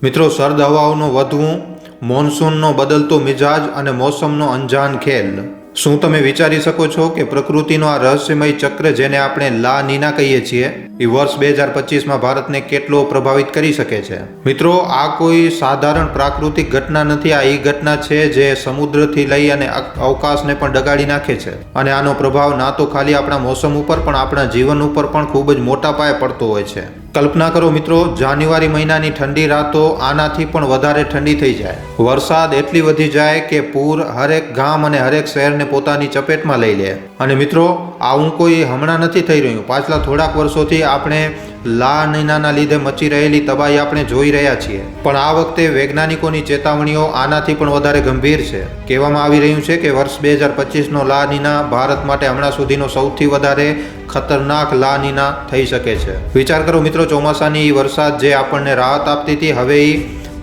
મિત્રો, સર્દ હવાઓનો વધવું, મોન્સૂનનો બદલતો મિજાજ અને મોસમનો અંજાન ખેલ. શું તમે વિચારી શકો છો કે પ્રકૃતિનો આ રહસ્યમય ચક્ર, જેને આપણે લા નીના કહીએ છીએ, એ વર્ષ 2025માં ભારતને કેટલો પ્રભાવિત કરી શકે છે? મિત્રો, આ કોઈ સાધારણ પ્રાકૃતિક ઘટના નથી. આ એ ઘટના છે જે સમુદ્રથી લઈ અને અવકાશને પણ ડગાડી નાખે છે. અને આનો પ્રભાવ ના તો ખાલી આપણા મોસમ ઉપર પણ આપણા જીવન ઉપર પણ ખૂબ જ મોટા પાયે પડતો હોય છે. કલ્પના કરો મિત્રો, જાન્યુઆરી મહિનાની ઠંડી રાતો આનાથી પણ વધારે ઠંડી થઈ જાય. વરસાદ એટલી વધી જાય કે પૂર હરેક ગામ અને હરેક શહેરને પોતાની ચપેટમાં લઈ લે. અને મિત્રો, આવું કોઈ હમણાં નથી થઈ રહ્યું. પાછલા થોડાક વર્ષોથી આપણે લા નીનાના લીધે મચી રહેલી તબાહી આપણે જોઈ રહ્યા છીએ. પણ આ વખતે વૈજ્ઞાનિકોની ચેતવણીઓ આનાથી પણ વધારે ગંભીર છે. કહેવામાં આવી રહ્યું છે કે વર્ષ 2025નો લા નીના ભારત માટે હમણાં સુધીનો સૌથી વધારે ખતરનાક લા નીના થઈ શકે છે. વિચાર કરો મિત્રો, ચોમાસાની વરસાદ જે આપણને રાહત આપતી હતી, હવે એ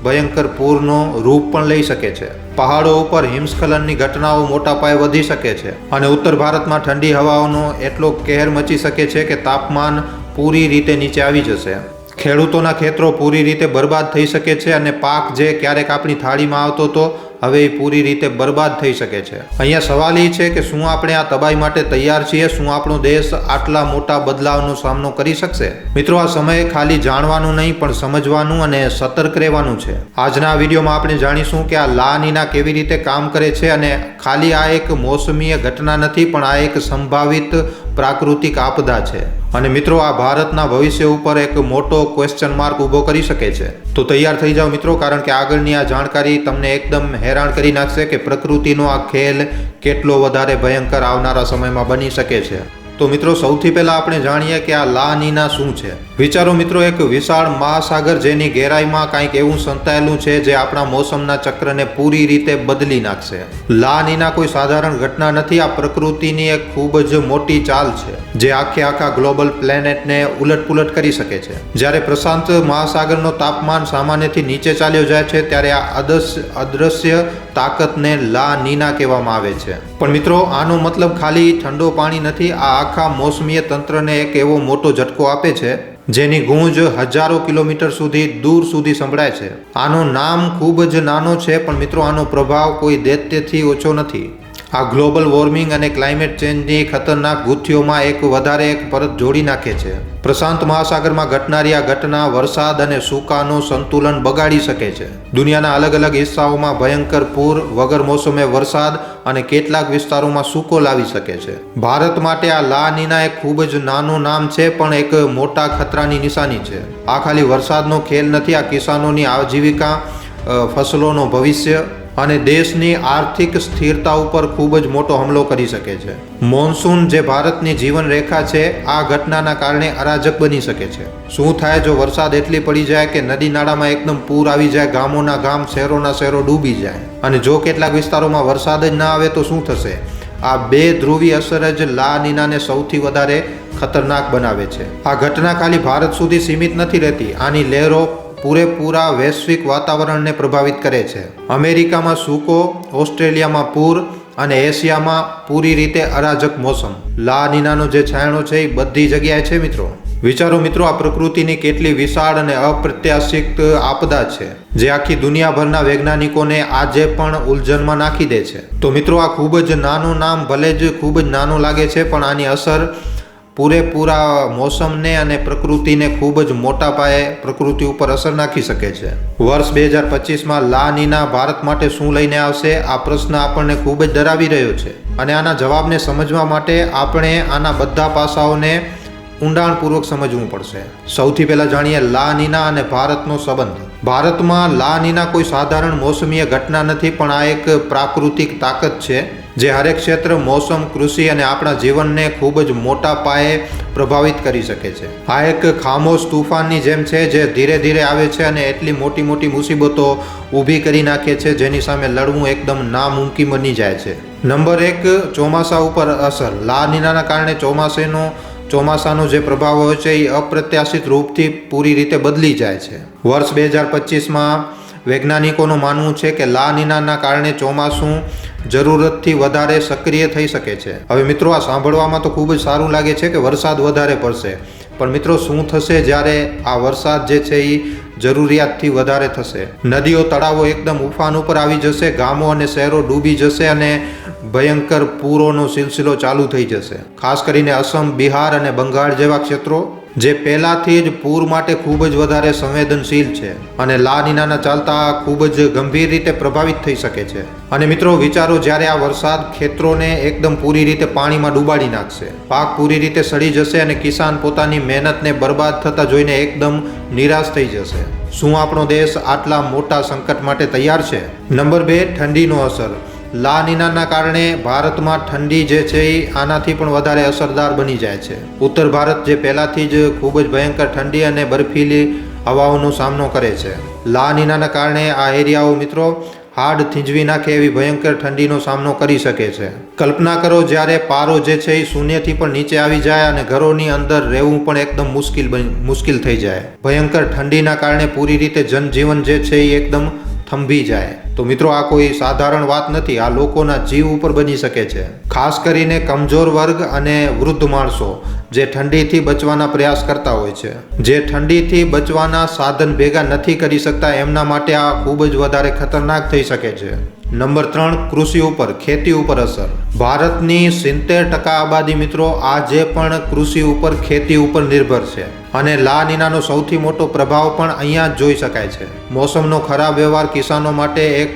ભયંકર પૂરનો રૂપ પણ લઈ શકે છે. પહાડો ઉપર હિમસ્ખલનની ઘટનાઓ મોટા પાયે વધી શકે છે. અને ઉત્તર ભારતમાં ઠંડી હવાઓનો એટલો કહેર મચી શકે છે કે તાપમાન પૂરી રીતે નીચે આવી જશે. ખેડૂતોના ખેતરો પૂરી રીતે બરબાદ થઈ શકે છે. અને પાક જે ક્યારેક આપણી થાળીમાં આવતો હતો, હવે એ પૂરી રીતે બરબાદ થઈ શકે છે. અહીંયા સવાલ એ છે કે શું આપણે આ તબાહી માટે તૈયાર છીએ? શું આપણો દેશ આટલા મોટા બદલાવનો સામનો કરી શકશે? મિત્રો, આ સમયે ખાલી જાણવાનું નહીં પણ સમજવાનું અને સતર્ક રહેવાનું છે. આજના આ વિડીયોમાં આપણે જાણીશું કે આ લા નીના કેવી રીતે કામ કરે છે. અને ખાલી આ એક મોસમીય ઘટના નથી, પણ આ એક સંભવિત પ્રાકૃતિક આપદા છે. અને મિત્રો, આ ભારતના ભવિષ્ય ઉપર એક મોટો ક્વેશ્ચન માર્ક ઊભો કરી શકે છે. તો તૈયાર થઈ જાઓ મિત્રો, કારણ કે આગળની આ જાણકારી તમને એકદમ હેરાન કરી નાખશે કે પ્રકૃતિનો આ ખેલ કેટલો વધારે ભયંકર આવનારા સમયમાં બની શકે છે. તો મિત્રો, સૌથી પહેલા આપણે જાણીએ કે આ લા નીના શું છે. વિચારો મિત્રો, એક વિશાળ મહાસાગર જેની ગહેરાઈમાં કંઈક એવું સંતાયેલું છે જે આપણા મોસમના ચક્રને પૂરી રીતે બદલી નાખશે. લા નીના કોઈ સાધારણ ઘટના નથી. આ પ્રકૃતિની એક ખૂબ જ મોટી ચાલ છે જે આખા ગ્લોબલ પ્લેનેટને ઉલટપુલટ કરી શકે છે. જ્યારે પ્રશાંત મહાસાગરનો તાપમાન સામાન્યથી નીચે ચાલ્યો જાય છે, ત્યારે આ અદૃશ્ય તાકતને લા નીના કહેવામાં આવે છે. પણ મિત્રો, આનો મતલબ ખાલી ઠંડો પાણી નથી. આ આખા મોસમીય તંત્રને એક એવો મોટો ઝટકો આપે છે જેની ગૂંજ હજારો કિલોમીટર સુધી દૂર સુધી સંભળાય છે. આનું નામ ખૂબ જ નાનો છે, પણ મિત્રો, આનો પ્રભાવ કોઈ દૈત્યથી ઓછો નથી. આ ગ્લોબલ વોર્મિંગ અને ક્લાઇમેટ ચેન્જની ખતરનાક ગુથીઓમાં એક પરત જોડી નાખે છે. પ્રશાંત મહાસાગરમાં ઘટનારી આ ઘટના વરસાદ અને સૂકાનું સંતુલન બગાડી શકે છે. દુનિયાના અલગ અલગ હિસ્સાઓમાં ભયંકર પૂર, વગર મોસમે વરસાદ અને કેટલાક વિસ્તારોમાં સૂકો લાવી શકે છે. ભારત માટે આ લા નીના એક ખૂબ જ નાનું નામ છે, પણ એક મોટા ખતરાની નિશાની છે. આ ખાલી વરસાદનો ખેલ નથી. આ કિસાનોની આજીવિકા, ફસલોનો ભવિષ્ય અને દેશની આર્થિક સ્થિરતા ઉપર ખૂબ જ મોટો હુમલો કરી શકે છે. મોન્સૂન જે ભારતની જીવન રેખા છે, આ ઘટનાના કારણે અરાજક બની શકે છે. શું થાય જો વરસાદ એટલી પડી જાય કે નદી નાળામાં એકદમ પૂર આવી જાય, ગામોના ગામ, શહેરોના શહેરો ડૂબી જાય? અને જો કેટલાક વિસ્તારોમાં વરસાદ જ ના આવે તો શું થશે? આ બે ધ્રુવી અસર જ લા નીનાને સૌથી વધારે ખતરનાક બનાવે છે. આ ઘટના ખાલી ભારત સુધી સીમિત નથી રહેતી. આની લહેરો પૂરેપૂરા વૈશ્વિક વાતાવરણને પ્રભાવિત કરે છે. અમેરિકામાં સૂકો, ઓસ્ટ્રેલિયામાં પૂર અને એશિયામાં પૂરી રીતે અરાજક મોસમ. લા નીનાનો જે છાંયડો છે એ બધી જગ્યાએ છે મિત્રો. વિચારો મિત્રો, આ પ્રકૃતિની કેટલી વિશાળ અને અપ્રત્યાશિત આપદા છે જે આખી દુનિયાભરના વૈજ્ઞાનિકોને આજે પણ ઉલઝનમાં નાખી દે છે. તો મિત્રો, આ ખૂબ જ નાનું નામ ભલે જ ખૂબ જ નાનું લાગે છે, પણ આની અસર પૂરેપૂરા મોસમને અને પ્રકૃતિને ખૂબ જ મોટા પાયે પ્રકૃતિ ઉપર અસર નાખી શકે છે. વર્ષ 2025માં લા નીના ભારત માટે શું લઈને આવશે? આ પ્રશ્ન આપણને ખૂબ જ ડરાવી રહ્યો છે. અને આના જવાબને સમજવા માટે આપણે આના બધા પાસાઓને ઊંડાણપૂર્વક સમજવું પડશે. સૌથી પહેલા જાણીએ લા નીના અને ભારતનો સંબંધ. ભારતમાં લા નીના કોઈ સાધારણ મોસમીય ઘટના નથી, પણ આ એક પ્રાકૃતિક તાકાત છે જે હરેક ક્ષેત્ર, મોસમ, કૃષિ અને આપણા જીવનને ખૂબ જ મોટા પાયે પ્રભાવિત કરી શકે છે. આ એક ખામોશ તુફાનની જેમ છે જે ધીરે ધીરે આવે છે અને એટલી મોટી મોટી મુસીબતો ઊભી કરી નાખે છે જેની સામે લડવું એકદમ નામુમકિન બની જાય છે. નંબર 1, ચોમાસા ઉપર અસર. લા નીનાના કારણે ચોમાસાનો જે પ્રભાવ હોય છે એ અપ્રત્યાશિત રૂપથી પૂરી રીતે બદલી જાય છે. વર્ષ 2025માં વૈજ્ઞાનિકોનું માનવું છે કે લા નીનાના કારણે ચોમાસું જરૂરતથી વધારે સક્રિય થઈ શકે છે. હવે મિત્રો, આ સાંભળવામાં તો ખૂબ જ સારું લાગે છે કે વરસાદ વધારે પડશે, પણ મિત્રો, શું થશે જ્યારે આ વરસાદ જે છે એ જરૂરિયાતથી વધારે થશે. નદીઓ તળાવો એકદમ ઉફાન ઉપર આવી જશે, ગામો અને શહેરો ડૂબી જશે અને ભયંકર પૂરોનો સિલસિલો ચાલુ થઈ જશે. ખાસ કરીને અસમ, બિહાર અને બંગાળ જેવા ક્ષેત્રો જે પહેલાથી જ પૂર માટે ખૂબ જ વધારે સંવેદનશીલ છે અને લા નીનાના ચાલતા ખૂબ જ ગંભીર રીતે પ્રભાવિત થઈ શકે છે. અને મિત્રો વિચારો, જ્યારે આ વરસાદ ખેતરોને એકદમ પૂરી રીતે પાણીમાં ડૂબાડી નાખશે, પાક પૂરી રીતે સડી જશે અને કિસાન પોતાની મહેનતને બરબાદ થતા જોઈને એકદમ નિરાશ થઈ જશે. શું આપણો દેશ આટલા મોટા સંકટ માટે તૈયાર છે? નંબર 2, ઠંડીનો અસર. લા નીનાના કારણે ભારતમાં ઠંડી જે છે એ આનાથી પણ વધારે અસરદાર બની જાય છે. ઉત્તર ભારત જે પહેલાથી જ ખૂબ જ ભયંકર ઠંડી અને બરફીલી હવાઓનો સામનો કરે છે, લા નીનાના કારણે આ એરિયાઓ મિત્રો હાડ થીંજવી નાખે એવી ભયંકર ઠંડીનો સામનો કરી શકે છે. કલ્પના કરો, જ્યારે પારો જે છે એ શૂન્યથી પણ નીચે આવી જાય અને ઘરોની અંદર રહેવું પણ એકદમ મુશ્કેલ થઈ જાય. ભયંકર ઠંડીના કારણે પૂરી રીતે જનજીવન જે છે એ એકદમ થંભી જાય. તો મિત્રો આ કોઈ સાધારણ વાત નથી, આ લોકોના જીવ ઉપર બની શકે છે. ખાસ કરીને કમજોર વર્ગ અને વૃદ્ધ માણસો જે ઠંડીથી બચવાના પ્રયાસ કરતા હોય છે, જે ઠંડીથી બચવાના સાધન ભેગા નથી કરી શકતા, એમના માટે આ ખૂબ જ વધારે ખતરનાક થઈ શકે છે. નંબર 3, કૃષિ ઉપર, ખેતી ઉપર અસર. ભારતની 70% આબાદી મિત્રો આજે પણ કૃષિ ઉપર, ખેતી ઉપર નિર્ભર છે અને લા નીનાનો સૌથી મોટો પ્રભાવ પણ અહીંયા જ જોઈ શકાય છે. મોસમનો ખરાબ વ્યવહાર કિસાનો માટે એક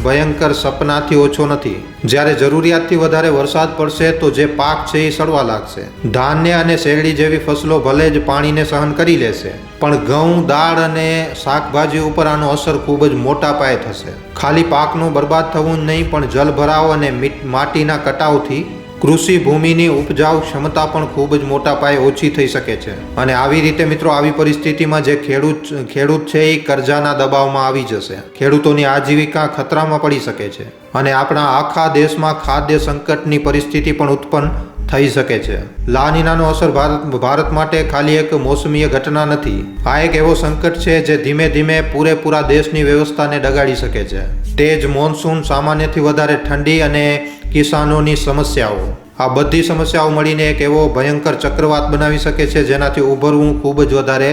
ભયંકર સપનાથી ઓછો નથી. જ્યારે જરૂરિયાતથી વધારે વરસાદ પડશે તો જે પાક છે એ સડવા લાગશે. ધાન્ય અને શેરડી જેવી ફસલો ભલે જ પાણીને સહન કરી લેશે, પણ ઘઉં, દાળ અને શાકભાજી ઉપર આનો અસર ખૂબ જ મોટા પાયે થશે. ખાલી પાકનું બરબાદ થવું જ નહીં, પણ જલભરાવ અને માટીના કટાવથી કૃષિ ભૂમિની ઉપજાઉ ક્ષમતા પણ ખૂબ જ મોટા પાયે ઓછી થઈ શકે છે. અને આવી રીતે મિત્રો આવી પરિસ્થિતિમાં જે ખેડૂત છે એ કર્જાના દબાવમાં આવી જશે. ખેડૂતોની આજીવિકા ખતરામાં પડી શકે છે અને આપણા આખા દેશમાં ખાદ્ય સંકટની પરિસ્થિતિ પણ ઉત્પન્ન થઈ શકે છે. લા નીનાનો અસર ભારત માટે ખાલી એક મોસમીય ઘટના નથી. આ એક એવો સંકટ છે જે ધીમે ધીમે પૂરેપૂરા દેશની વ્યવસ્થાને ડગાડી શકે છે. તેજ મોન્સૂન, સામાન્યથી વધારે ઠંડી અને કિસાનોની સમસ્યાઓ, આ બધી સમસ્યાઓ મળીને એક એવો ભયંકર ચક્રવાત બનાવી શકે છે જેનાથી ઉભરવું ખૂબ જ વધારે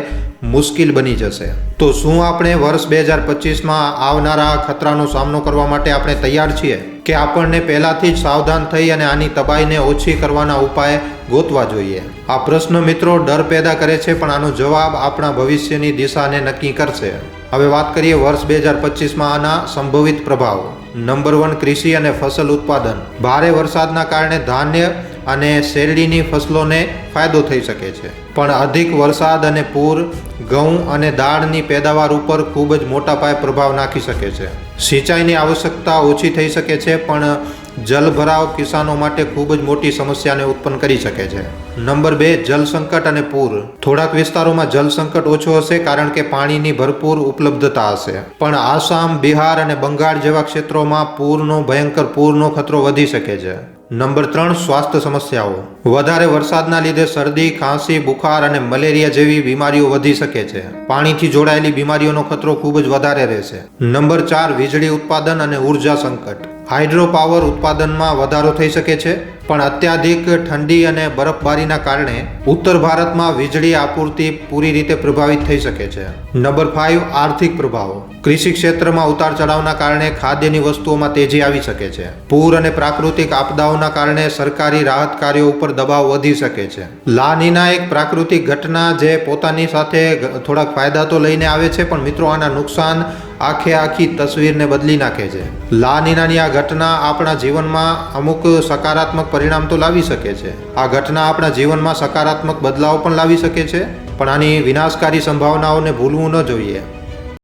મુશ્કેલ બની જશે. તો શું આપણે વર્ષ 2025માં આવનારા ખતરાનો સામનો કરવા માટે આપણે તૈયાર છીએ કે આપણને પહેલાથી જ સાવધાન થઈ અને આની તબાહીને ઓછી કરવાના ઉપાય ગોતવા જોઈએ? આ પ્રશ્ન મિત્રો ડર પેદા કરે છે, પણ આનો જવાબ આપણા ભવિષ્યની દિશાને નક્કી કરશે. હવે વાત કરીએ વર્ષ 2025માં આના સંભવિત પ્રભાવ. નંબર 1, કૃષિ અને ફસલ ઉત્પાદન. ભારે વરસાદના કારણે ધાન્ય અને શેરડીની ફસલોને ફાયદો થઈ શકે છે, પણ અધિક વરસાદ અને પૂર ઘઉં અને દાળની પેદાવાર ઉપર ખૂબ જ મોટા પાયે પ્રભાવ નાખી શકે છે. સિંચાઈની આવશ્યકતા ઓછી થઈ શકે છે, પણ જલભરાવ કિસાનો માટે ખૂબ જ મોટી સમસ્યાને ઉત્પન્ન કરી શકે છે. નંબર 2, જલ સંકટ અને પૂર. થોડાક વિસ્તારોમાં જલ સંકટ ઓછો હશે કારણ કે પાણીની ભરપૂર ઉપલબ્ધતા હશે, પણ આસામ, બિહાર અને બંગાળ જેવા ક્ષેત્રોમાં ભયંકર પૂરનો ખતરો વધી શકે છે. નંબર 3, સ્વાસ્થ્ય સમસ્યાઓ. વધારે વરસાદના લીધે શરદી, ખાંસી, બુખાર અને મલેરિયા જેવી બીમારીઓ વધી શકે છે. પાણીથી જોડાયેલી બીમારીઓનો ખતરો ખૂબ જ વધારે રહેશે. નંબર 4, વીજળી ઉત્પાદન અને ઉર્જા સંકટ. હાઇડ્રો પાવર ઉત્પાદનમાં વધારો થઈ શકે છે, પણ અત્યાધિક ઠંડી અને બરફબારીના કારણે ઉત્તર ભારતમાં વીજળી આપૂર્તિ પૂરી રીતે પ્રભાવિત થઈ શકે છે. નંબર 5, આર્થિક પ્રભાવો. કૃષિ ક્ષેત્રમાં ઉતાર ચઢાવના કારણે ખાદ્યની વસ્તુઓમાં તેજી આવી શકે છે. પૂર અને પ્રાકૃતિક આપદાઓના કારણે સરકારી રાહત કાર્યો ઉપર દબાવ વધી શકે છે. લા નીના એક પ્રાકૃતિક ઘટના જે પોતાની સાથે થોડાક ફાયદા તો લઈને આવે છે, પણ મિત્રો આના નુકસાન આખી તસવીરને બદલી નાખે છે. લા નીનાની આ ઘટના આપણા જીવનમાં અમુક સકારાત્મક પરિણામ તો લાવી શકે છે. આ ઘટના આપણા જીવનમાં સકારાત્મક બદલાવ પણ લાવી શકે છે, પણ આની વિનાશકારી સંભાવનાઓને ભૂલવું ન જોઈએ.